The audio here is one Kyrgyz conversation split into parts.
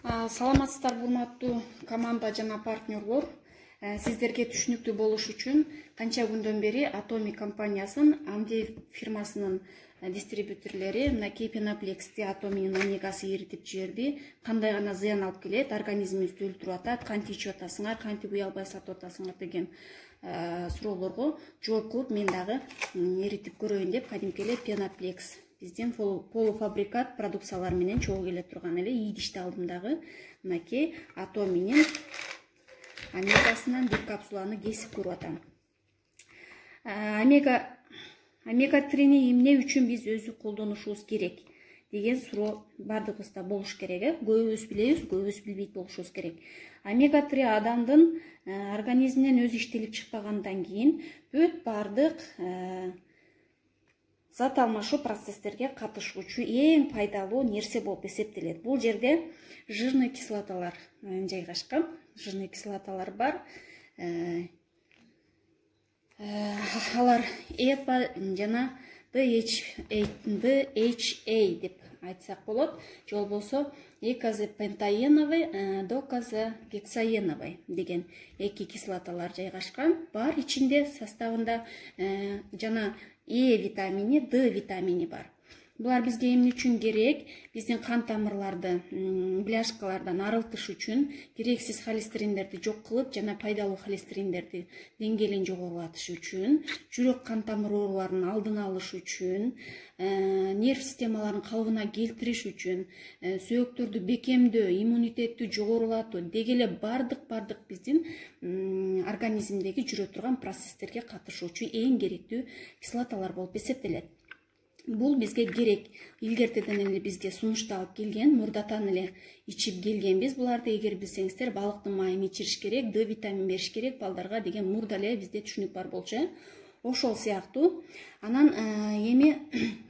Саламатсыздар урматтуу команда жана партнерлор. Сиздерге түшүнүктүү болуш үчүн канча күндөн бери Atomy компаниясынын Amdev фирмасынын дистрибьюторлори мынакей пеноплексти Atomy'нын омегасы эритип жиберди. Кандай гана зыян алып келет, организмибизди өлтүрүп атат, кантип ичип атасыңар, кантип уй албай сатып атасыңар деген суроолорго жооп кылып мен дагы эритип көрөйүн деп кадимки эле пеноплекс биздин полуфабрикат продукциялар менен чогуу келе турган эле идишти алдым дагы. Мынакей Atomy'нин омегасынан бир капсуланы кесип көрүп атам. Омега-3-ни эмне үчүн биз өзү колдонушубуз керек деген суроо бардыгыбызда болуш керек. Көбүбүз билебиз, көбүбүз билбейт болушубуз керек. Омега-3 адамдын организминен өзү иштелип чыкпагандан кийин бүт бардык зат алмашуу процесстерге катышуучу эң пайдалуу нерсе болуп эсептелет. Бул жерде жирный кислоталар жайгашкан. Жирный кислоталар бар. Алар EPA жана DHA деп айтсак болот. Же болбосо эйкозапентаеновый, доказапексаеновый деген эки кислоталар жайгашкан. Бар ичинде составында жана Е витамини, Д витамини бар. Булар бизге эмне үчүн керек? Биздин кан тамырларды, бляшкалардан арылтыш үчүн, керексиз холестериндерди жок кылып, жана пайдалуу холестериндерди деңгээлин жогорулатыш үчүн, жүрөк кан тамыр ооруларынын алдын алыш үчүн, нерв системаларын калыбына келтириш үчүн, сөөктөрдү бекемдөө, иммунитетти жогорулатуу, дегеле бардык биздин организмдеги жүрө турган процесстерге катышуучу эң керектүү кислоталар болуп эсептелет. Бул бизге керек. Илгертеден эле бизге сунушталып келген, мурдатан эле ичип келгенбиз. Буларды эгер билсеңиздер, балыктын майын ичириш керек, Д витамин бериш керек балдарга деген мурда эле бизде түшүнүк бар болчу. Ошол сыяктуу. Анан эми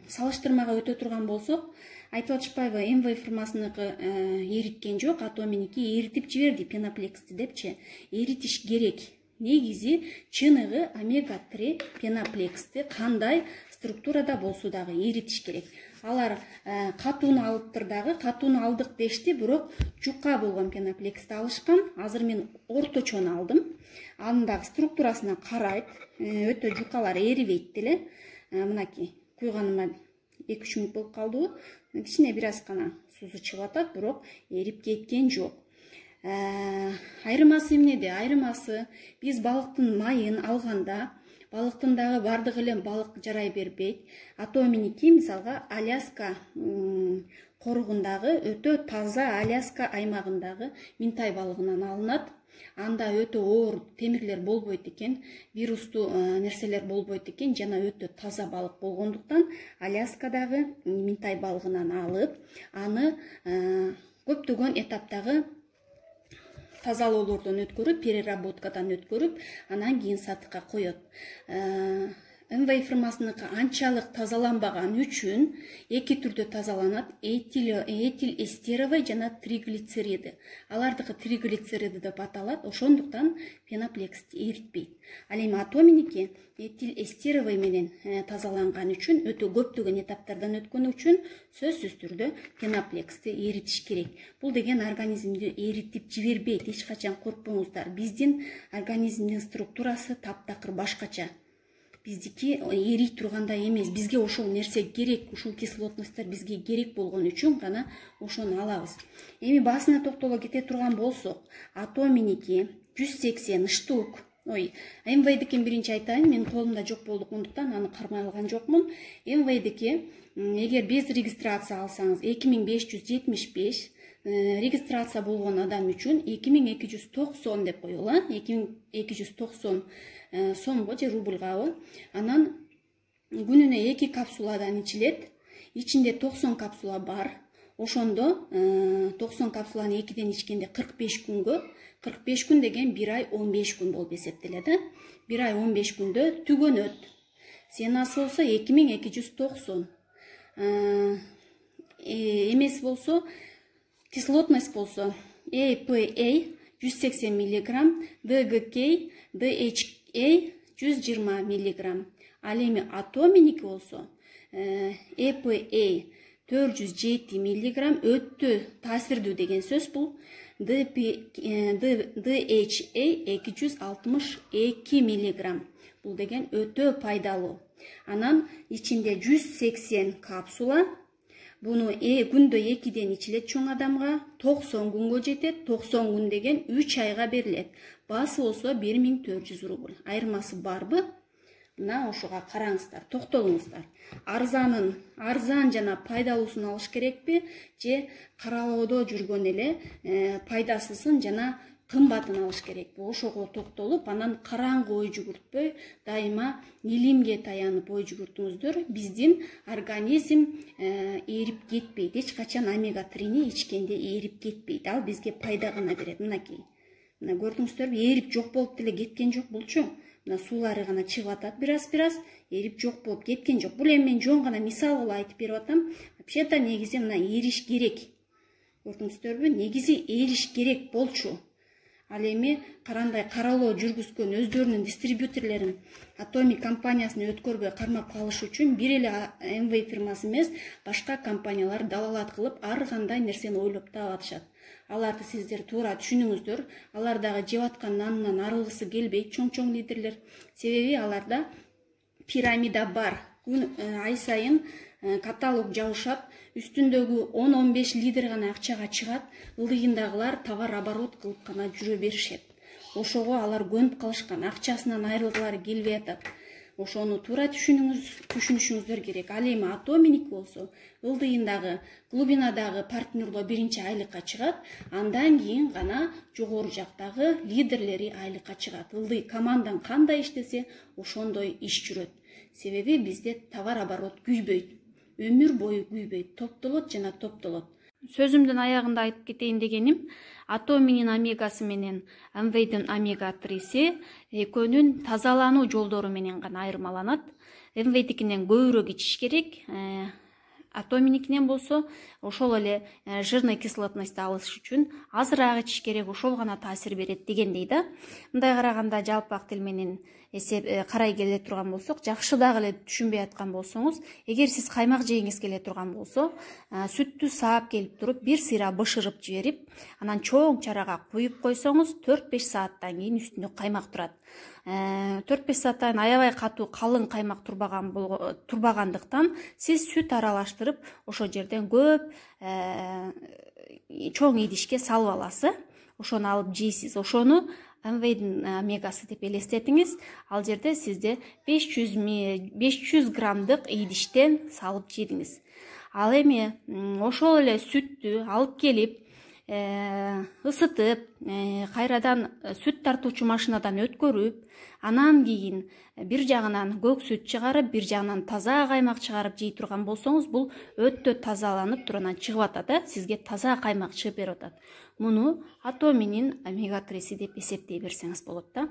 салыштырмага өтө турган болсок, айтып атышпайбы, Amway фирмасыныкы эриткен жок, Atomy'ники эритип жиберди пеноплексти депчи. Эритиш керек. Негизи чыныгы омега-3 пеноплексти кандай структурада болсо дагы эритиш керек. Алар катууну алыптыр дагы, катууну алдык дешти, бирок жука болгон пеноплексти алышкан. Азыр мен орточону алдым. Анын дагы структурасына карайт, өтө жукалар эрибейт деле. Мынакей куйганыма 2-3 мүнөт болуп калдыбы. Кичине бир аз гана суусу чыгып атат, бирок эрип кеткен жок. Айырмасы эмнеде? Айырмасы биз балыктын майын алганда, балыктын дагы бардык эле балык жарай бербейт. Atomy'ники мисалга Аляска коругундагы өтө таза Аляска аймагындагы минтай балыгынан алынат. Анда өтө оор темирлер болбойт экен, вирустуу нерселер болбойт экен, жана өтө таза балык болгондуктан Аляскадагы минтай балыгынан алып, аны көптөгөн этаптагы тазалоолордон өткөрүп, переработкадан өткөрүп, анан кийин сатыкка коет. Amway фирмасыныкы анчалык тазаланбаган үчүн эки түрдө тазаланат: этил эстеровый жана триглицериди. Алардыкы триглицериди деп аталат, ошондуктан пеноплекс эритпейт. Ал эми Atomy'ники этил эстеровый менен тазаланган үчүн, өтө көптөгөн этаптардан өткөн үчүн сөзсүз түрдө пеноплексти эритиш керек. Бул деген организмди эритип жибербейт, эч качан коркпоңуздар. Биздин организмдин структурасы таптакыр башкача. Биздики эрий тургандай эмес. Бизге ошол нерсе керек, ушул кислотносттор бизге керек болгон үчүн гана ошону алабыз. Эми басына токтоло кете турган болсок, Atomy'ники 180 штук. Amway'дикин биринчи айтайын, мен колумда жок болгондуктан аны кармай алган жокмун. Amway'дики эгер без регистрация алсаңыз 2575, регистрация болгон адам үчүн 2290 деп коелу, 2290 сомго же рубльгабы. Анан күнүнө 2 капсуладан ичилет. Ичинде 90 капсула бар. Ошондо 90 капсуланы 2ден ичкенде 45 күнгө, 45 күн деген 1 ай 15 күн болуп эсептелет. 1 ай 15 күндө түгөнөт. Сенасы болсо 2290. Эмес болсо, кислотность болсо EPA 180 мг, DGK, DHA 120 мг. Ал эми Atomy'ники болсо EPA 407 миллиграмм өтө таасирдүү деген сөз бул. DHA 262 миллиграмм. Бул деген өтө пайдалуу. Анан ичинде 180 капсула. Буну күндө 2ден ичилет чоң адамга, 90 күнгө жетет. 90 күн деген 3 айга берилет. Басы болсо 1400 рубль. Айырмасы барбы? Мына ошого караңыздар, токтолуңуздар. Арзан жана пайдалуусун алыш керекпи, же каралоодо жүргөн эле пайдасысын жана кымбатын алыш керекпи? Ошого токтолуп, анан караңгы ой жүгүртпөй, дайыма илимге таянып ой жүгүртүңүздөр. Биздин организм ээрип кетпейт. Эч качан омега 3-ни ичкенде ээрип кетпейт. Ал бизге пайда гана берет. Мынакей. Мына көрдүңүздөрбү? Ээрип жок болуп деле кеткен жок булчу. Мына суулары гана чыгып атат бираз, ээрип жок болуп кеткен жок. Бул эми мен жон гана мисал кылып айтып берип атам. Вообще-то негизи мына ээриш керек. Көрдүңүздөрбү? Негизи ээриш керек болчу. Ал эми карандай каралоо жүргүзгөн өздөрүнүн дистрибьюторлорун Atomic компаниясын өткөрбөй кармап калыш үчүн бир эле MV фирмасы эмес, башка компаниялар далалат кылып, ар кандай нерсени ойлоп таап атышат. Аларды сиздер туура түшүнүңүздөр. Алар дагы жеп аткан нанынан арылгысы келбейт, чоң лидерлер. Себеби аларда пирамида бар. Ай сайын каталог жабышат. Үстүндөгү 10-15 лидер гана акчага чыгат. Ылдыйындагылар товар оборот кылып гана жүрө беришет. Ошого алар көнүп калышкан, акчасынан айрылгылары келбей атат. Ошону туура түшүнүшүңүздөр керек. Ал эми Atomic болсо, ылдыйындагы, глубинадагы партнерлор биринчи айлыкка чыгат, андан кийин гана жогору жактагы лидерлери айлыкка чыгат. Ылдый командаң кандай иштесе, ошондой иш жүрөт. Себеби бизде товар оборот күйбөйт. Өмүр бою күйбөйт, топтолот жана топтолот. Сөзүмдүн аягында айтып кетейин дегеним, Atomi'nin омегасы менен MV'дин омега 3-си экөөнүн тазалануу жолдору менен гана айырмаланат. MV'дикинен көбүрөөк ичиш керек. Atomi'никинен болсо, ошол эле жирный кислотностьту алыш үчүн азыраак ичиш керек, ошол гана таасир берет дегендей да. Мындай караганда жалпак тил менен карай келе турган болсок, жакшы дагы эле түшүнбөй аткан болсоңуз, эгер сиз каймак жегиңиз келе турган болсо, сүттү саап келип туруп, бир сыйра бышырып жиберип, анан чоң чарага куюп койсоңуз, 4-5 сааттан кийин үстүндө каймак турат. 4-5 сааттан аябай катуу калың каймак турбагандыктан сиз сүт аралаштырып, ошол жерден көп чоң идишке салып аласыз. Ошону алып жейсиз. Ошону MV'дин омегасы деп элестетиңиз. Ал жерде сизде 500 граммдык идиштен салып жедиңиз. Ал эми ошол эле сүттү алып келип, ысытып, кайрадан сүт тартуучу машинадан өткөрүп, анан кийин бир жагынан көк сүт чыгарып, бир жагынан таза каймак чыгарып жей турган болсоңуз, бул өтө тазаланып туруп чыгып атат, сизге таза каймак чыгып берип атат. Муну Atomi'nin омега 3-си деп эсептей берсеңиз болот да.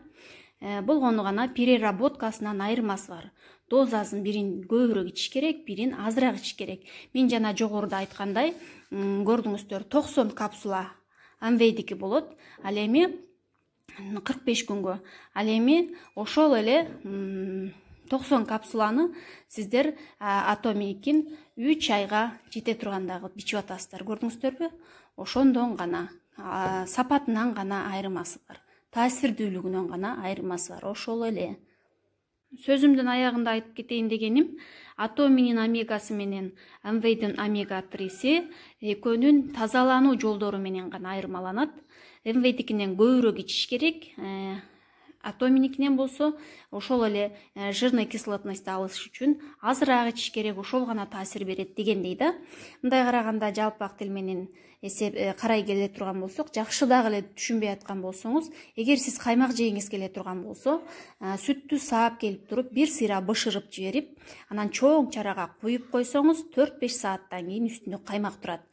Болгону гана переработкасынан айырмасы бар. Дозасын бирин көбүрөөк ичиш керек, бирин азыраак ичиш керек. Мен жана жогоруда айткандай, көрдүңүздөр, 90 капсула MV'дики болот. Ал эми 45 күнгө. Ал эми ошол эле 90 капсуланы сиздер Atomi'никин 3 айга жете тургандагы бичип атасыздар. Көрдүңүздөрбү? Ошондон гана, сапатынан гана айырмасы бар. Таасирдүүлүгүнөн гана айырмасы бар. Ошол эле. Сөзүмдүн аягында айтып кетейин дегеним, Atomi'nin омегасы менен MV'дин омега 3-си экөөнүн тазалануу жолдору менен гана айырмаланат. MV'дикинен көбүрөөк ичиш керек. Atomi'никинен болсо, ошол эле жирный кислотностьту алыш үчүн азыраак ичиш керек, ошол гана таасир берет дегендей да. Мындай караганда жалпак тил менен карай келе турган болсок, жакшы дагы эле түшүнбөй аткан болсоңуз, эгер сиз каймак жегиңиз келе турган болсо, сүттү саап келип туруп, бир сыйра бышырып жиберип, анан чоң чарага куюп койсоңуз, 4-5 сааттан кийин үстүндө каймак турат.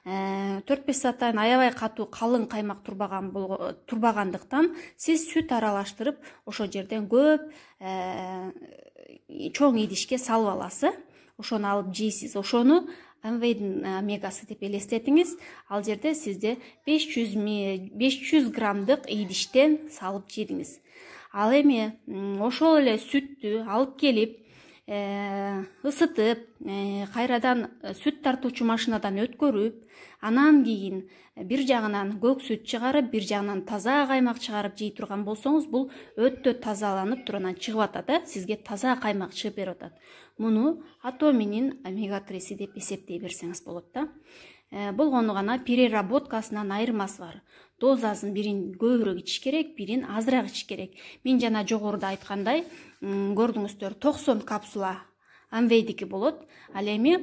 4-5 сааттан аябай катуу калың каймак турбагандыктан сиз сүт аралаштырып, ошол жерден көп чоң идишке салып аласыз. Ошону алып жейсиз. Ошону MV'дин омегасы деп элестетиңиз. Ал жерде сизде 500 граммдык идиштен салып жедиңиз. Ал эми ошол эле сүттү алып келип, ысытып, кайрадан сүт тартуучу машинадан өткөрүп, анан кийин бир жагынан көк сүт чыгарып, бир жагынан таза каймак чыгарып жей турган болсоңуз, бул өтө тазаланып туруп анан чыгып атат, сизге таза каймак чыгып берип атат. Муну атоминин омега 3 деп эсептей берсеңиз болот да. Болгону гана переработкасынан айырмасы бар. Дозасын бирин көбүрөөк ичиш керек, бирин азыраак ичиш керек. Мен жана жогоруда айткандай, көрдүңүздөр 90 капсула Amway'дики болот. Ал эми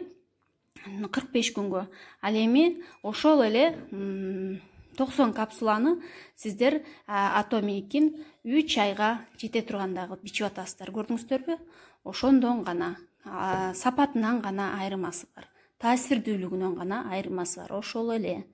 45 күнгө. Ал эми ошол эле 90 капсуланы сиздер Atomi'кин 3 айга жете тургандагы бичип атасыздар. Көрдүңүздөрбү? Ошондон гана, сапатынан гана айырмасы бар. Таасирдүүлүгүнөн гана айырмасы бар. Ошол эле.